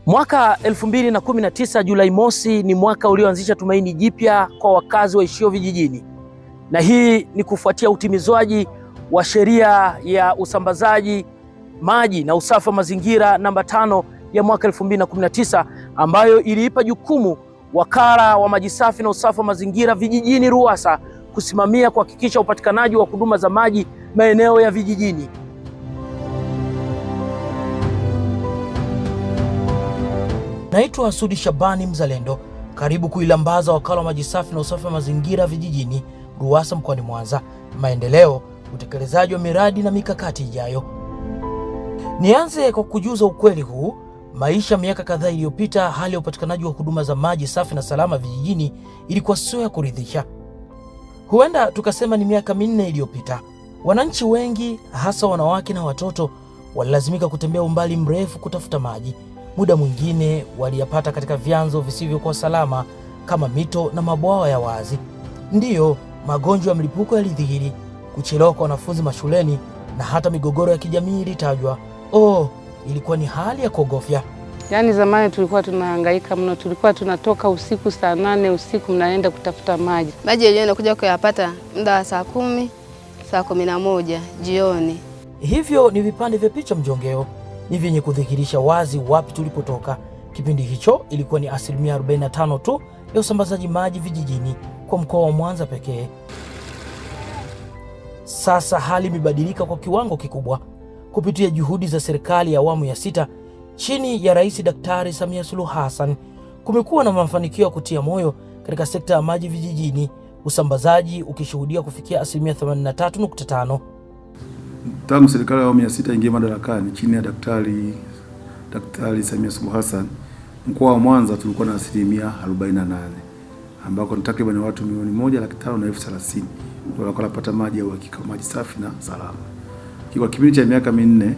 Mwaka 2019 Julai mosi ni mwaka ulioanzisha tumaini jipya kwa wakazi waishio vijijini, na hii ni kufuatia utimizwaji wa sheria ya usambazaji maji na usafi wa mazingira namba 5 ya mwaka 2019 ambayo iliipa jukumu wakala wa maji safi na usafi wa mazingira vijijini RUWASA kusimamia kuhakikisha upatikanaji wa huduma za maji maeneo ya vijijini. Naitwa Sudi Shabani Mzalendo. Karibu kuilambaza wakala wa maji safi na usafi wa mazingira vijijini RUWASA mkoani Mwanza, maendeleo, utekelezaji wa miradi na mikakati ijayo. Nianze kwa kujuza ukweli huu. Maisha miaka kadhaa iliyopita, hali ya upatikanaji wa huduma za maji safi na salama vijijini ilikuwa sio ya kuridhisha. Huenda tukasema ni miaka 4 iliyopita. Wananchi wengi, hasa wanawake na watoto, walilazimika kutembea umbali mrefu kutafuta maji. Muda mwingine waliyapata katika vyanzo visivyokuwa salama kama mito na mabwawa ya wazi. Ndiyo, magonjwa ya mlipuko yalidhihiri, kuchelewa kwa wanafunzi mashuleni na hata migogoro ya kijamii ilitajwa. Ilikuwa ni hali ya kuogofya. Yaani zamani tulikuwa tunahangaika mno, tulikuwa tunatoka usiku saa 8 usiku mnaenda kutafuta maji. Maji yenyewe nakuja kuyapata muda wa saa 10, saa 11 jioni. Hivyo ni vipande vya picha mjongeo ni vyenye kudhihirisha wazi wapi tulipotoka. Kipindi hicho ilikuwa ni 45% tu ya usambazaji maji vijijini kwa mkoa wa Mwanza pekee. Sasa hali imebadilika kwa kiwango kikubwa kupitia juhudi za serikali ya awamu ya 6 chini ya Rais Daktari Samia Suluhu Hassan. Kumekuwa na mafanikio ya kutia moyo katika sekta ya maji vijijini, usambazaji ukishuhudia kufikia 83.5%. Tangu serikali ya awamu ya 6 ingia madarakani chini ya Daktari Samia Suluhu Hassan, mkoa wa Mwanza tulikuwa na 48%, ambako ni takriban watu 1,530,000 ndio walikuwa wanapata maji ya uhakika, maji safi na salama. Kwa kipindi cha miaka 4,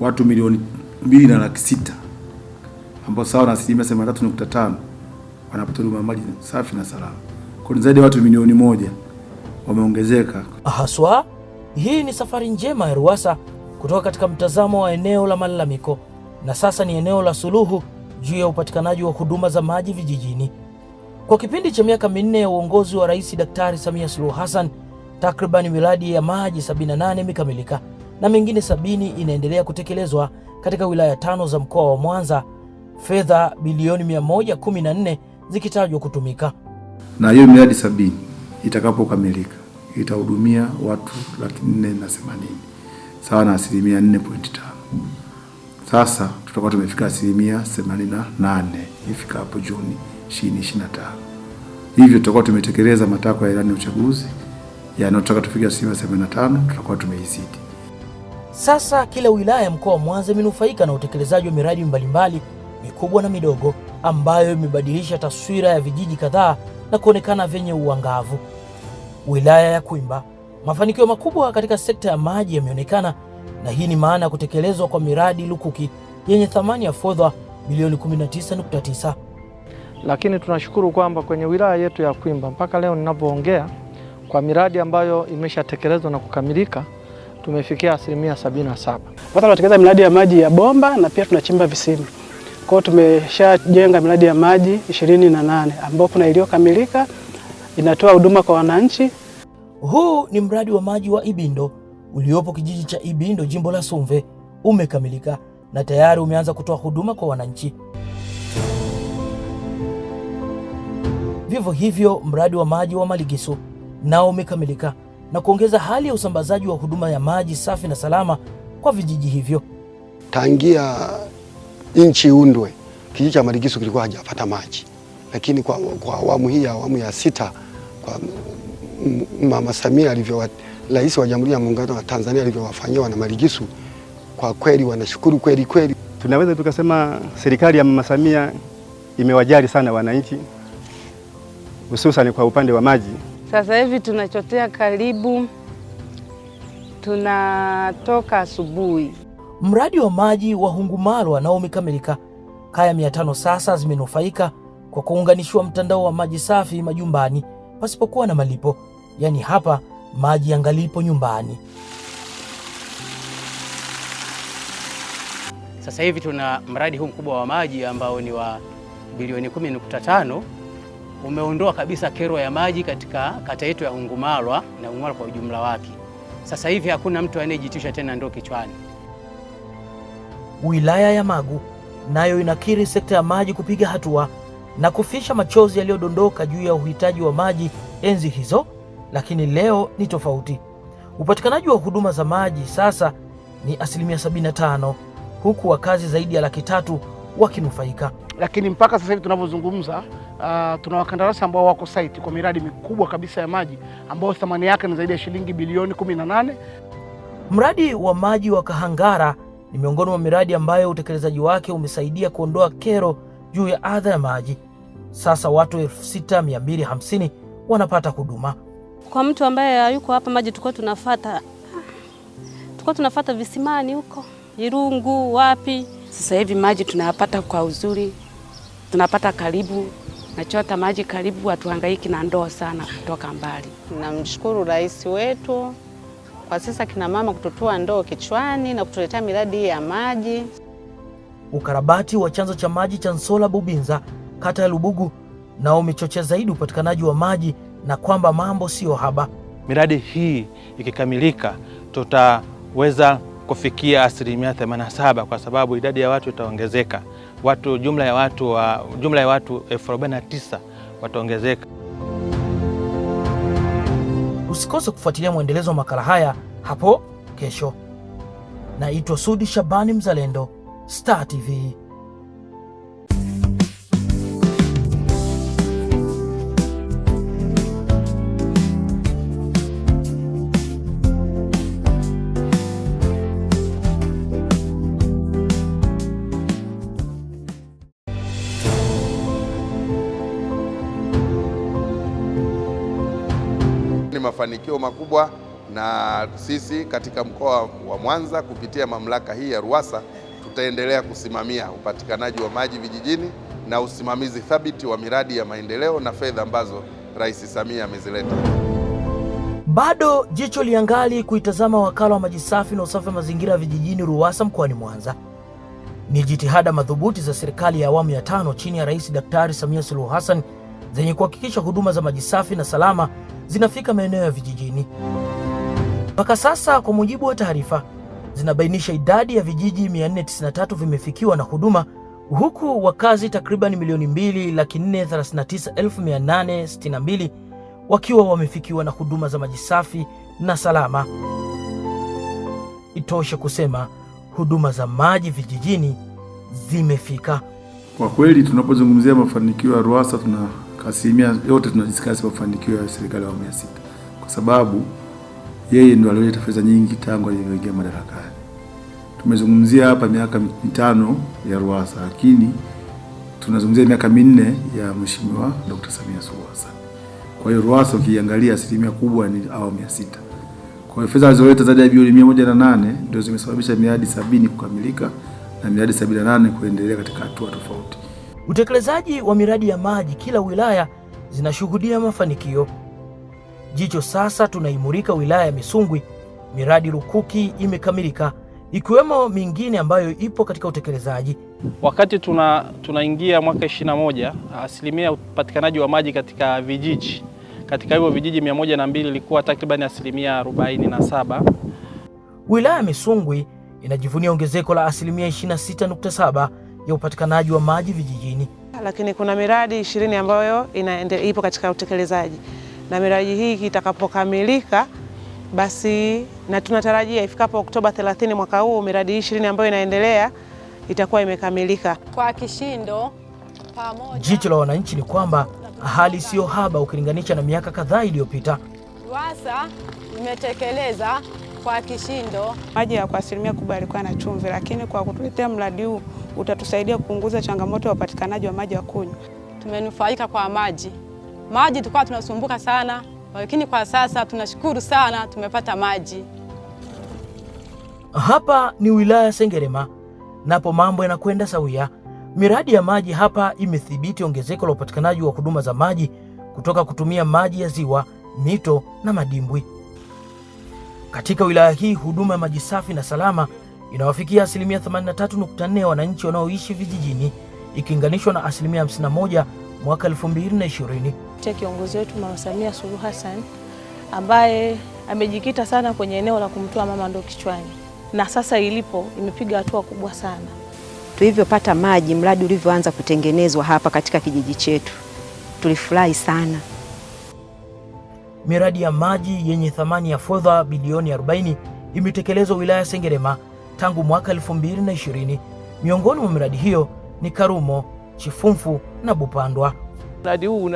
watu 2,600,000 ambao sawa na 83.5% wanapata huduma ya maji safi na salama. Kwa zaidi ya watu 1,000,000 wameongezeka. Haswa hii ni safari njema ya RUWASA kutoka katika mtazamo wa eneo la malalamiko na sasa ni eneo la suluhu juu ya upatikanaji wa huduma za maji vijijini. Kwa kipindi cha miaka 4 ya uongozi wa Rais Daktari Samia Suluhu Hassan, takriban miradi ya maji 78 imekamilika na mengine 70 inaendelea kutekelezwa katika wilaya 5 za mkoa wa Mwanza, fedha bilioni 114 zikitajwa kutumika. Na hiyo miradi 70 itakapokamilika itahudumia watu 480,000 sawa na 4.5%. Sasa tutakuwa tumefika 88% ifika hapo Juni 2025. Hivyo tutakuwa tumetekeleza matakwa ya ilani ya uchaguzi yanayotaka tufike 85%, tutakuwa tumeizidi. Sasa kila wilaya ya mkoa wa Mwanza imenufaika na utekelezaji wa miradi mbalimbali mikubwa na midogo ambayo imebadilisha taswira ya vijiji kadhaa na kuonekana vyenye uangavu. Wilaya ya Kwimba, mafanikio makubwa katika sekta ya maji yameonekana, na hii ni maana ya kutekelezwa kwa miradi lukuki yenye thamani ya fedha bilioni 19.9. Lakini tunashukuru kwamba kwenye wilaya yetu ya Kwimba mpaka leo ninapoongea, kwa miradi ambayo imeshatekelezwa na kukamilika tumefikia 77%. Sasa tunatekeleza miradi ya maji ya bomba na pia tunachimba visima. Kwa hiyo tumeshajenga miradi ya maji 28 ambapo na iliyokamilika inatoa huduma kwa wananchi. Huu ni mradi wa maji wa Ibindo uliopo kijiji cha Ibindo, jimbo la Sumve. Umekamilika na tayari umeanza kutoa huduma kwa wananchi. Vivyo hivyo mradi wa maji wa Maligiso nao umekamilika na kuongeza hali ya usambazaji wa huduma ya maji safi na salama kwa vijiji hivyo. Tangia nchi undwe, kijiji cha Maligiso kilikuwa hajapata maji, lakini kwa awamu hii ya awamu ya 6 kwa Mama Samia Rais wa Jamhuri ya Muungano wa Tanzania alivyowafanyia wana Maligiso, kwa kweli wanashukuru kweli kweli. Tunaweza tukasema serikali ya Mama Samia imewajali sana wananchi, hususan kwa upande wa maji. Sasa hivi tunachotea karibu, tunatoka asubuhi. Mradi wa maji wa Hungumarwa nao umekamilika. Kaya 500 sasa zimenufaika kwa kuunganishwa mtandao wa maji safi majumbani pasipokuwa na malipo. Yaani hapa maji yangalipo nyumbani. Sasa hivi tuna mradi huu mkubwa wa maji ambao ni wa bilioni 10.5 umeondoa kabisa kero ya maji katika kata yetu ya Ungumalwa na Ungumalwa kwa ujumla wake. Sasa hivi hakuna mtu anayejitisha tena ndoo kichwani. Wilaya ya Magu nayo inakiri sekta ya maji kupiga hatua na kufisha machozi yaliyodondoka juu ya uhitaji wa maji enzi hizo, lakini leo ni tofauti. Upatikanaji wa huduma za maji sasa ni 75%, huku wakazi zaidi ya 300,000 wakinufaika. Lakini mpaka sasa hivi tunavyozungumza, tuna wakandarasi ambao wako site kwa miradi mikubwa kabisa ya maji ambao thamani yake ni zaidi ya shilingi bilioni 18. Mradi wa maji wa Kahangara ni miongoni mwa miradi ambayo utekelezaji wake umesaidia kuondoa kero juu ya adha ya maji. Sasa watu 6250 wanapata huduma. Kwa mtu ambaye hayuko hapa, maji tulikuwa tunafuata visimani huko Irungu wapi. Sasa hivi maji tunayapata kwa uzuri, tunapata karibu, nachota maji karibu, hatuhangaiki na ndoo sana kutoka mbali. Namshukuru rais wetu kwa sasa kina mama kututua ndoo kichwani na kutuletea miradi ya maji. Ukarabati wa chanzo cha maji cha Nsola Bubinza, kata ya Lubugu, nao umechochea zaidi upatikanaji wa maji na kwamba mambo sio haba. Miradi hii ikikamilika tutaweza kufikia 87% kwa sababu idadi ya watu itaongezeka. Jumla ya watu 49 wataongezeka. Usikose kufuatilia mwendelezo wa makala haya hapo kesho. Naitwa Sudi Shabani Mzalendo, Star TV. Ni mafanikio makubwa, na sisi katika mkoa wa Mwanza kupitia mamlaka hii ya RUWASA tutaendelea kusimamia upatikanaji wa maji vijijini na usimamizi thabiti wa miradi ya maendeleo na fedha ambazo Rais Samia amezileta. Bado jicho liangali kuitazama wakala wa maji safi na usafi wa mazingira vijijini RUWASA mkoani Mwanza. Ni jitihada madhubuti za serikali ya awamu ya 5 chini ya Rais Daktari Samia Suluhu Hassan zenye kuhakikisha huduma za maji safi na salama zinafika maeneo ya vijijini. Mpaka sasa, kwa mujibu wa taarifa, zinabainisha idadi ya vijiji 493 vimefikiwa na huduma, huku wakazi takriban 2,439,862 wakiwa wamefikiwa na huduma za maji safi na salama. Itoshe kusema huduma za maji vijijini zimefika. Kwa kweli tunapozungumzia mafanikio ya RUWASA asilimia yote tunadiskasi mafanikio ya serikali ya awamu ya 6, kwa sababu yeye ndio alileta fedha nyingi tangu alipoingia madarakani. Tumezungumzia hapa miaka 5 ya RUWASA, lakini tunazungumzia miaka 4 ya Mheshimiwa Dr. Samia Suluhu Hassan. Kwa hiyo RUWASA ukiangalia asilimia kubwa ni awamu ya 6. Kwa hiyo fedha alizoleta zaidi ya bilioni 108 ndio zimesababisha miradi 70 kukamilika na miradi 78 kuendelea katika hatua tofauti. Utekelezaji wa miradi ya maji kila wilaya zinashuhudia mafanikio. Jicho sasa tunaimulika wilaya ya Misungwi. Miradi lukuki imekamilika, ikiwemo mingine ambayo ipo katika utekelezaji. Wakati tunaingia mwaka 21, asilimia upatikanaji wa maji katika vijiji, katika hivyo vijiji 102 ilikuwa takriban asilimia 47. Wilaya ya Misungwi inajivunia ongezeko la asilimia 26.7 ya upatikanaji wa maji vijijini. Lakini kuna miradi 20 ambayo ipo katika utekelezaji, na miradi hii itakapokamilika basi, na tunatarajia ifikapo Oktoba 30 mwaka huu, miradi 20 ambayo inaendelea itakuwa imekamilika kwa kishindo pamoja. Jicho la wananchi ni kwamba hali sio haba ukilinganisha na miaka kadhaa iliyopita. RUWASA imetekeleza kwa kishindo. Maji ya kwa asilimia kubwa yalikuwa na chumvi, lakini kwa kutuletea mradi huu utatusaidia kupunguza changamoto ya upatikanaji wa maji ya kunywa. Tumenufaika kwa maji. Maji tulikuwa tunasumbuka sana, lakini kwa sasa tunashukuru sana tumepata maji. Hapa ni wilaya ya Sengerema, napo mambo yanakwenda sawia. Miradi ya maji hapa imethibiti ongezeko la upatikanaji wa huduma za maji kutoka kutumia maji ya ziwa, mito na madimbwi. Katika wilaya hii huduma ya maji safi na salama inawafikia asilimia 83.4 ya wananchi wanaoishi vijijini ikilinganishwa na asilimia 51 mwaka 2020. Kiongozi wetu Mama Samia Suluhu Hassan ambaye amejikita sana kwenye eneo la kumtoa mama ndoo kichwani, na sasa ilipo imepiga hatua kubwa sana. Tulivyopata maji, mradi ulivyoanza kutengenezwa hapa katika kijiji chetu, tulifurahi sana. Miradi ya maji yenye thamani ya fedha bilioni 40 imetekelezwa wilaya Sengerema tangu mwaka 2020. Miongoni mwa miradi hiyo ni Karumo, Chifumfu na Bupandwa. Mradi huu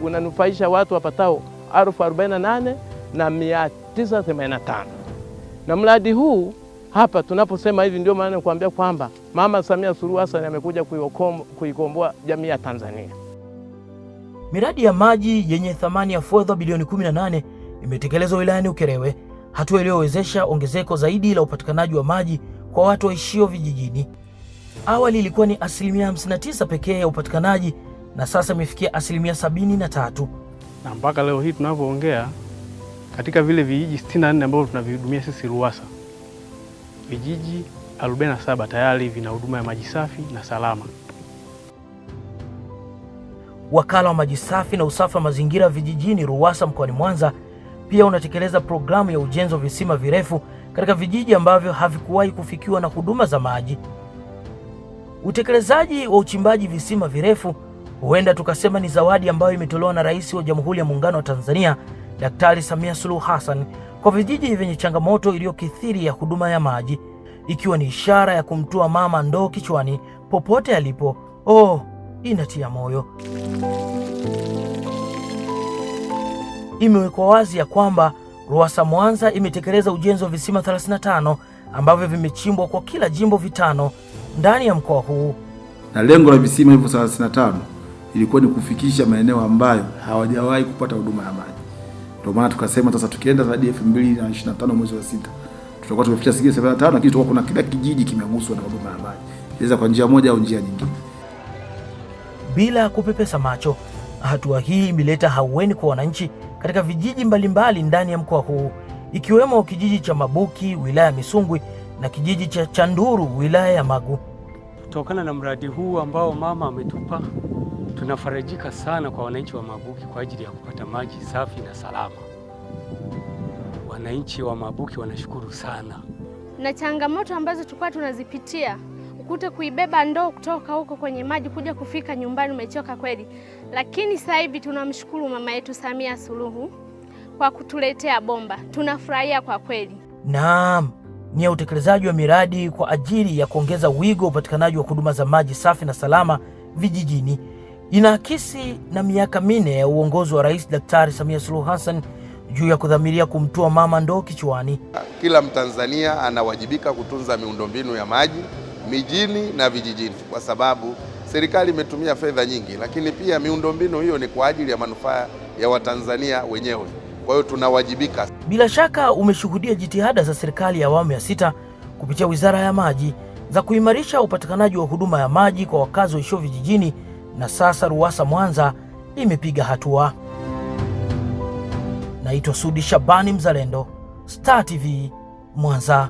unanufaisha watu wapatao 48,985. Na mradi huu hapa tunaposema hivi ndio maana kuambia kwamba Mama Samia Suluhu Hassan amekuja kuikomboa jamii ya Tanzania. Miradi ya maji yenye thamani ya fedha bilioni 18 imetekelezwa wilayani Ukerewe, hatua iliyowezesha ongezeko zaidi la upatikanaji wa maji kwa watu waishio vijijini. Awali ilikuwa ni asilimia 59 pekee ya upatikanaji na sasa imefikia asilimia 73. Na mpaka leo hii tunavyoongea, katika vile vijiji 64 ambavyo tunavihudumia sisi RUWASA, vijiji 47 tayari vina huduma ya maji safi na salama. Wakala wa maji safi na usafi wa mazingira vijijini RUWASA mkoani Mwanza pia unatekeleza programu ya ujenzi wa visima virefu katika vijiji ambavyo havikuwahi kufikiwa na huduma za maji. Utekelezaji wa uchimbaji visima virefu huenda tukasema ni zawadi ambayo imetolewa na Rais wa Jamhuri ya Muungano wa Tanzania Daktari Samia Suluhu Hassan kwa vijiji vyenye changamoto iliyokithiri ya huduma ya maji, ikiwa ni ishara ya kumtua mama ndoo kichwani popote alipo. Inatia moyo. Imewekwa wazi ya kwamba RUWASA Mwanza imetekeleza ujenzi wa visima 35 ambavyo vimechimbwa kwa kila jimbo vitano ndani ya mkoa huu. Na lengo la visima hivyo 35 ilikuwa ni kufikisha maeneo ambayo hawajawahi kupata huduma ya maji. Ndio maana tukasema sasa tukienda hadi 2025 mwezi wa 6 tutakuwa tumefikisha asilimia 75, lakini tutakuwa kuna kila kijiji kimeguswa na huduma ya maji, inaweza kwa njia moja au njia nyingine. Bila kupepesa macho, hatua hii imeleta haueni kwa wananchi katika vijiji mbalimbali ndani ya mkoa huu, ikiwemo kijiji cha Mabuki wilaya ya Misungwi na kijiji cha Chanduru wilaya ya Magu. Kutokana na mradi huu ambao mama ametupa, tunafarajika sana kwa wananchi wa Mabuki kwa ajili ya kupata maji safi na salama. Wananchi wa Mabuki wanashukuru sana. Na changamoto ambazo tulikuwa tunazipitia, ukute kuibeba ndoo kutoka huko kwenye maji kuja kufika nyumbani umechoka kweli. Lakini sasa hivi tunamshukuru mama yetu Samia Suluhu kwa kutuletea bomba. Tunafurahia kwa kweli. Naam, ni ya utekelezaji wa miradi kwa ajili ya kuongeza wigo wa upatikanaji wa huduma za maji safi na salama vijijini. Inaakisi na miaka 4 ya uongozi wa Rais Daktari Samia Suluhu Hassan juu ya kudhamiria kumtua mama ndoo kichwani. Kila Mtanzania anawajibika kutunza miundombinu ya maji mijini na vijijini, kwa sababu serikali imetumia fedha nyingi, lakini pia miundombinu hiyo ni kwa ajili ya manufaa ya Watanzania wenyewe. Kwa hiyo tunawajibika. Bila shaka umeshuhudia jitihada za serikali ya awamu ya 6 kupitia Wizara ya Maji za kuimarisha upatikanaji wa huduma ya maji kwa wakazi waishio vijijini, na sasa RUWASA Mwanza imepiga hatua. Naitwa Sudi Shabani Mzalendo, Star TV, Mwanza.